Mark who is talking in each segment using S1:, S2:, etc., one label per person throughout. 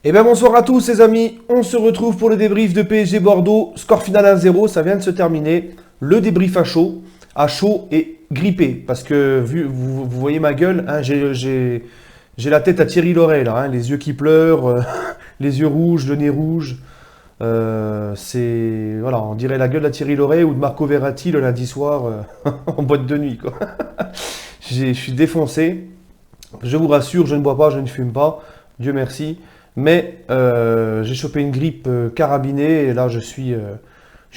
S1: Eh bien bonsoir à tous les amis, on se retrouve pour le débrief de PSG Bordeaux, score final 1-0, ça vient de se terminer, le débrief à chaud et grippé, parce que vous voyez ma gueule, hein, j'ai la tête à Thierry Loret là, hein, les yeux qui pleurent, les yeux rouges, le nez rouge, voilà, on dirait la gueule à Thierry Loret ou de Marco Verratti le lundi soir en boîte de nuit quoi. Je suis défoncé, je vous rassure, je ne bois pas, je ne fume pas, Dieu merci. Mais j'ai chopé une grippe carabinée et là je suis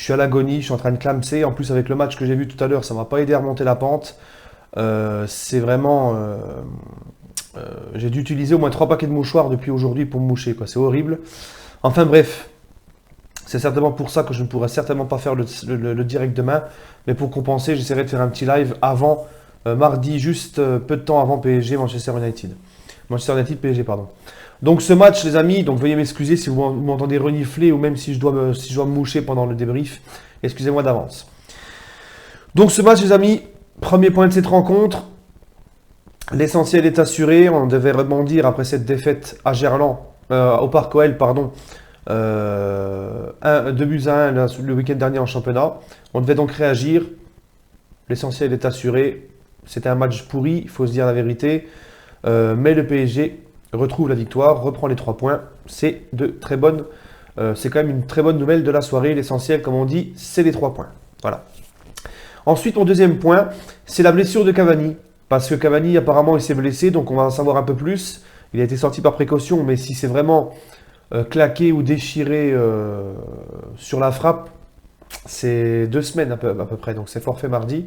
S1: à l'agonie, je suis en train de clamser. En plus avec le match que j'ai vu tout à l'heure, ça m'a pas aidé à remonter la pente. C'est vraiment... j'ai dû utiliser au moins 3 paquets de mouchoirs depuis aujourd'hui pour me moucher, quoi. C'est horrible. Enfin bref, c'est certainement pour ça que je ne pourrai certainement pas faire le direct demain. Mais pour compenser, j'essaierai de faire un petit live avant mardi, juste peu de temps avant PSG Manchester United. Manchester United PSG, pardon. Donc ce match, les amis, donc veuillez m'excuser si vous m'entendez renifler ou même si je dois me moucher pendant le débrief. Excusez-moi d'avance. Donc ce match, les amis, premier point de cette rencontre. L'essentiel est assuré. On devait rebondir après cette défaite à Gerland, au Parc OL, pardon. 2-1 le week-end dernier en championnat. On devait donc réagir. L'essentiel est assuré. C'était un match pourri, il faut se dire la vérité. Mais le PSG retrouve la victoire, reprend les 3 points. C'est c'est quand même une très bonne nouvelle de la soirée. L'essentiel, comme on dit, c'est les 3 points. Voilà. Ensuite, mon deuxième point, c'est la blessure de Cavani. Parce que Cavani, apparemment, il s'est blessé, donc on va en savoir un peu plus. Il a été sorti par précaution, mais si c'est vraiment claqué ou déchiré sur la frappe, c'est 2 semaines à peu près, donc c'est forfait mardi.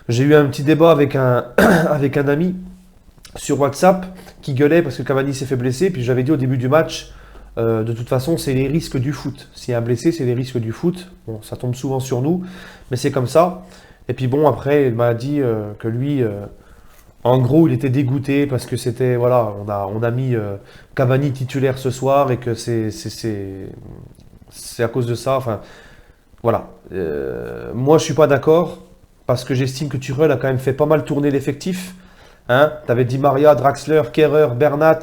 S1: J'ai eu un petit débat avec avec un ami sur WhatsApp qui gueulait parce que Cavani s'est fait blesser. Puis j'avais dit au début du match, de toute façon, c'est les risques du foot. S'il y a un blessé, c'est les risques du foot. Bon, ça tombe souvent sur nous, mais c'est comme ça. Et puis bon, après, il m'a dit que lui, en gros, il était dégoûté parce que c'était, voilà, on a mis Cavani titulaire ce soir et que c'est à cause de ça. Enfin, voilà. Moi, je suis pas d'accord parce que j'estime que Tuchel a quand même fait pas mal tourner l'effectif. Hein, tu avais dit Maria, Draxler, Kerrer, Bernat,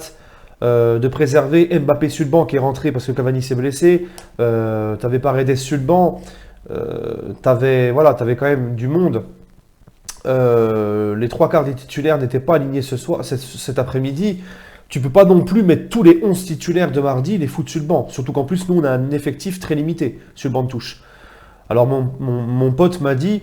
S1: de préserver Mbappé sur le banc qui est rentré parce que Cavani s'est blessé. Tu avais Paredes sur le banc. Tu avais quand même du monde. Les 3 quarts des titulaires n'étaient pas alignés cet après-midi. Tu peux pas non plus mettre tous les 11 titulaires de mardi les foutre sur le banc. Surtout qu'en plus, nous, on a un effectif très limité sur le banc de touche. Alors mon pote m'a dit...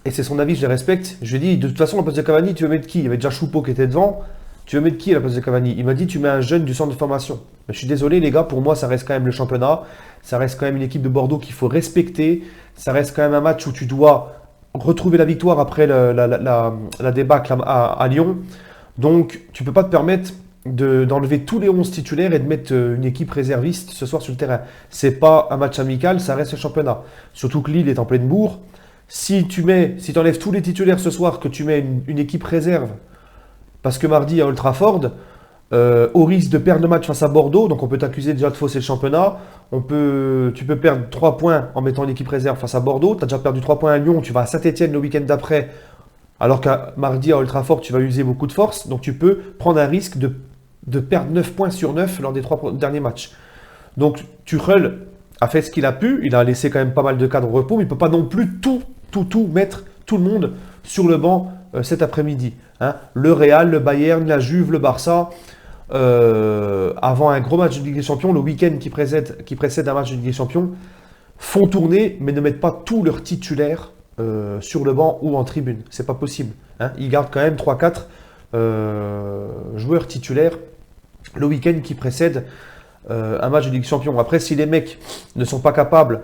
S1: Et c'est son avis, je le respecte. Je lui ai dit, de toute façon, à la place de Cavani, tu veux mettre qui? Il y avait déjà Choupeau qui était devant. Tu veux mettre qui à la place de Cavani? Il m'a dit, tu mets un jeune du centre de formation. Mais je suis désolé, les gars, pour moi, ça reste quand même le championnat. Ça reste quand même une équipe de Bordeaux qu'il faut respecter. Ça reste quand même un match où tu dois retrouver la victoire après la débâcle à Lyon. Donc, tu ne peux pas te permettre d'enlever tous les 11 titulaires et de mettre une équipe réserviste ce soir sur le terrain. C'est pas un match amical, ça reste le championnat. Surtout que Lille est en pleine bourre. Si tu enlèves tous les titulaires ce soir, que tu mets une équipe réserve, parce que mardi à Old Trafford, au risque de perdre le match face à Bordeaux, donc on peut t'accuser déjà de fausser le championnat, tu peux perdre 3 points en mettant une équipe réserve face à Bordeaux, tu as déjà perdu 3 points à Lyon, tu vas à Saint-Etienne le week-end d'après, alors qu'à mardi à Old Trafford, tu vas user beaucoup de force, donc tu peux prendre un risque de perdre 9 points sur 9 lors des 3 derniers matchs. Donc Tuchel a fait ce qu'il a pu, il a laissé quand même pas mal de cadres au repos, mais il ne peut pas non plus mettre tout le monde sur le banc cet après-midi. Hein. Le Real, le Bayern, la Juve, le Barça, avant un gros match de Ligue des Champions, le week-end qui précède un match de Ligue des Champions, font tourner, mais ne mettent pas tous leurs titulaires sur le banc ou en tribune. C'est pas possible. Hein. Ils gardent quand même 3-4 joueurs titulaires le week-end qui précède un match de Ligue des Champions. Après, si les mecs ne sont pas capables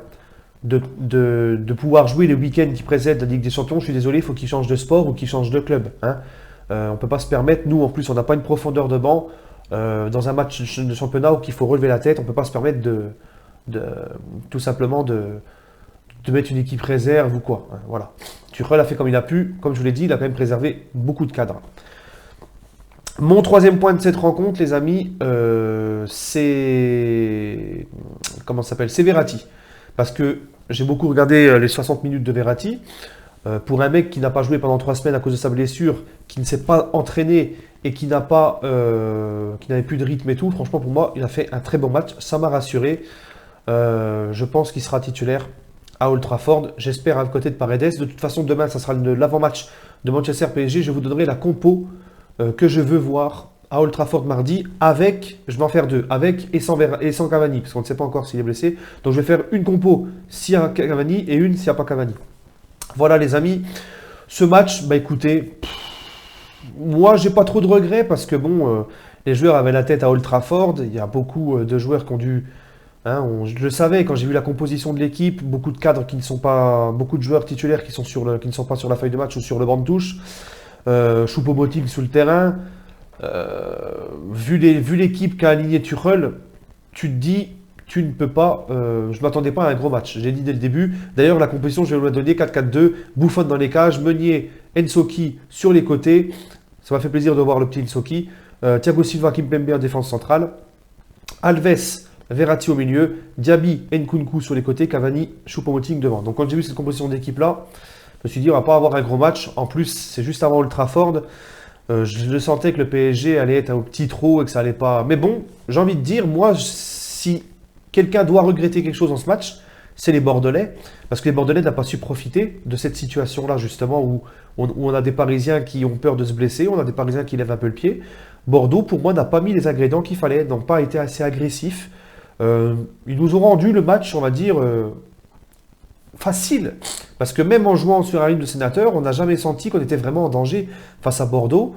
S1: de pouvoir jouer les week-ends qui précèdent la Ligue des Champions, je suis désolé, il faut qu'ils changent de sport ou qu'ils changent de club. Hein. On ne peut pas se permettre, nous en plus on n'a pas une profondeur de banc dans un match de championnat où il faut relever la tête, on ne peut pas se permettre tout simplement de mettre une équipe réserve ou quoi. Hein, voilà. Tuchel a fait comme il a pu, comme je vous l'ai dit, il a quand même préservé beaucoup de cadres. Mon troisième point de cette rencontre, les amis, c'est... Comment ça s'appelle? C'est Verratti. Parce que j'ai beaucoup regardé les 60 minutes de Verratti. Pour un mec qui n'a pas joué pendant 3 semaines à cause de sa blessure, qui ne s'est pas entraîné et qui n'avait plus de rythme et tout. Franchement, pour moi, il a fait un très bon match. Ça m'a rassuré. Je pense qu'il sera titulaire à Old Trafford. J'espère à côté de Paredes. De toute façon, demain, ça sera l'avant-match de Manchester PSG. Je vous donnerai la compo que je veux voir à Old Trafford mardi avec, je vais en faire deux, avec et sans Cavani, parce qu'on ne sait pas encore s'il est blessé. Donc je vais faire une compo s'il y a Cavani et une s'il n'y a pas Cavani. Voilà les amis. Ce match, bah écoutez, moi j'ai pas trop de regrets parce que bon, les joueurs avaient la tête à Old Trafford. Il y a beaucoup de joueurs qui ont dû. Hein, je le savais quand j'ai vu la composition de l'équipe, beaucoup de cadres qui ne sont pas, beaucoup de joueurs titulaires qui ne sont pas sur la feuille de match ou sur le banc de touche. Choupo-Moting sur le terrain. Vu l'équipe qu'a aligné Tuchel, tu te dis, tu ne peux pas. Je ne m'attendais pas à un gros match. J'ai dit dès le début. D'ailleurs, la composition, je vais vous la donner 4-4-2. Buffon dans les cages, Meunier, Ensoki sur les côtés. Ça m'a fait plaisir de voir le petit Ensoki. Thiago Silva, Kimpembe en défense centrale. Alves, Verratti au milieu, Diaby, Nkunku sur les côtés, Cavani, Choupo-Moting devant. Donc quand j'ai vu cette composition d'équipe-là, je me suis dit on va pas avoir un gros match. En plus, c'est juste avant Old Trafford. Je le sentais que le PSG allait être au petit trot et que ça allait pas. Mais bon, j'ai envie de dire, moi, si quelqu'un doit regretter quelque chose dans ce match, c'est les Bordelais. Parce que les Bordelais n'ont pas su profiter de cette situation-là, justement, où on a des Parisiens qui ont peur de se blesser, on a des Parisiens qui lèvent un peu le pied. Bordeaux, pour moi, n'a pas mis les ingrédients qu'il fallait, n'ont pas été assez agressifs. Ils nous ont rendu le match, on va dire, facile. Parce que même en jouant sur un rythme de sénateur, on n'a jamais senti qu'on était vraiment en danger face à Bordeaux.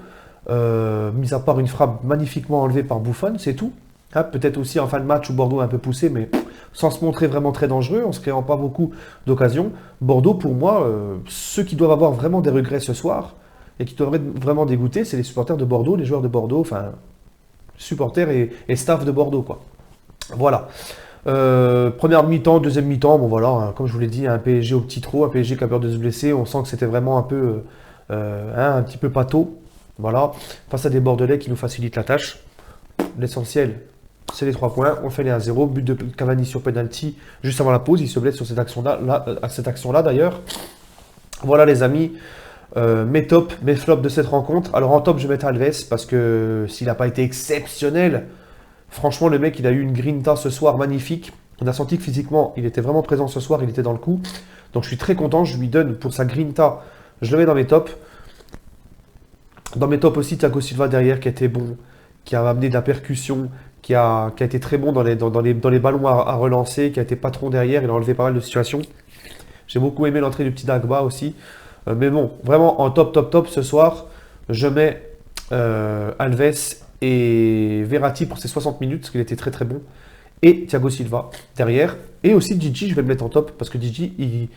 S1: Mis à part une frappe magnifiquement enlevée par Buffon, c'est tout. Hein, peut-être aussi en fin de match où Bordeaux a un peu poussé, mais sans se montrer vraiment très dangereux, en se créant pas beaucoup d'occasions. Bordeaux, pour moi, ceux qui doivent avoir vraiment des regrets ce soir, et qui doivent être vraiment dégoûtés, c'est les supporters de Bordeaux, les joueurs de Bordeaux, enfin, supporters et staff de Bordeaux, quoi. Voilà. Première mi-temps, deuxième mi-temps, bon voilà, hein, comme je vous l'ai dit, un PSG au petit trot, un PSG qui a peur de se blesser, on sent que c'était vraiment un peu, un petit peu pâteau, voilà, face à des Bordelais qui nous facilitent la tâche. L'essentiel, c'est les 3 points, on fait les 1-0, but de Cavani sur penalty, juste avant la pause, il se blesse sur cette action-là d'ailleurs. Voilà les amis, mes tops, mes flops de cette rencontre. Alors en top, je vais mettre Alves, parce que s'il n'a pas été exceptionnel, franchement, le mec, il a eu une grinta ce soir magnifique. On a senti que physiquement, il était vraiment présent ce soir, il était dans le coup. Donc je suis très content, je lui donne pour sa grinta, je le mets dans mes tops. Dans mes tops aussi, Thiago Silva derrière, qui a été bon, qui a amené de la percussion, qui a été très bon dans les ballons à relancer, qui a été patron derrière, il a enlevé pas mal de situations. J'ai beaucoup aimé l'entrée du petit Dagba aussi. Mais bon, vraiment en top ce soir, je mets Alves et Verratti pour ses 60 minutes, parce qu'il était très très bon, et Thiago Silva derrière, et aussi Gigi, je vais le mettre en top, parce que Gigi,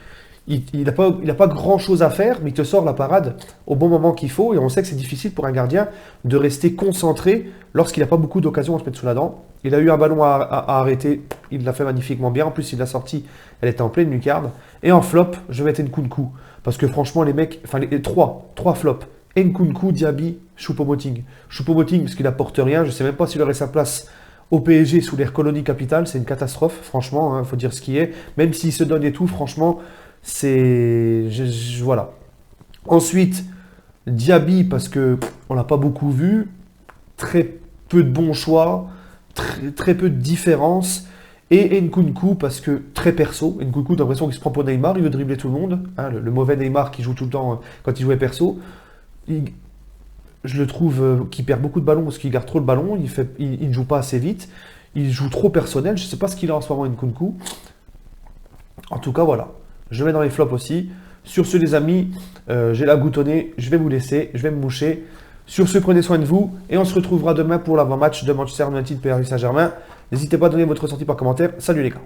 S1: il n'a pas grand chose à faire, mais il te sort la parade au bon moment qu'il faut, et on sait que c'est difficile pour un gardien de rester concentré lorsqu'il n'a pas beaucoup d'occasions à se mettre sous la dent. Il a eu un ballon à arrêter, il l'a fait magnifiquement bien, en plus il l'a sorti, elle était en pleine lucarne, et en flop, je vais mettre Nkunku, parce que franchement les mecs, enfin les trois flops, Nkunku, Diaby, Choupo-Moting. Choupo-Moting, parce qu'il n'apporte rien. Je ne sais même pas s'il aurait sa place au PSG sous l'air colonie capitale. C'est une catastrophe, franchement. Il faut dire ce qui est. Même s'il se donne et tout, franchement, c'est... Voilà. Ensuite, Diaby, parce qu'on ne l'a pas beaucoup vu. Très peu de bons choix. Très peu de différence. Et Nkunku, parce que très perso. Nkunku, j'ai l'impression qu'il se prend pour Neymar. Il veut dribbler tout le monde. Hein, le mauvais Neymar qui joue tout le temps quand il jouait perso. Je le trouve qu'il perd beaucoup de ballons parce qu'il garde trop le ballon, il ne joue pas assez vite, il joue trop personnel, je ne sais pas ce qu'il a en ce moment Nkunku. En tout cas voilà, je le mets dans les flops aussi. Sur ce les amis, j'ai la goutte au nez, je vais vous laisser, je vais me moucher. Sur ce, prenez soin de vous et on se retrouvera demain pour l'avant-match de Manchester United Paris Saint-Germain. N'hésitez pas à donner votre ressenti par commentaire. Salut les gars.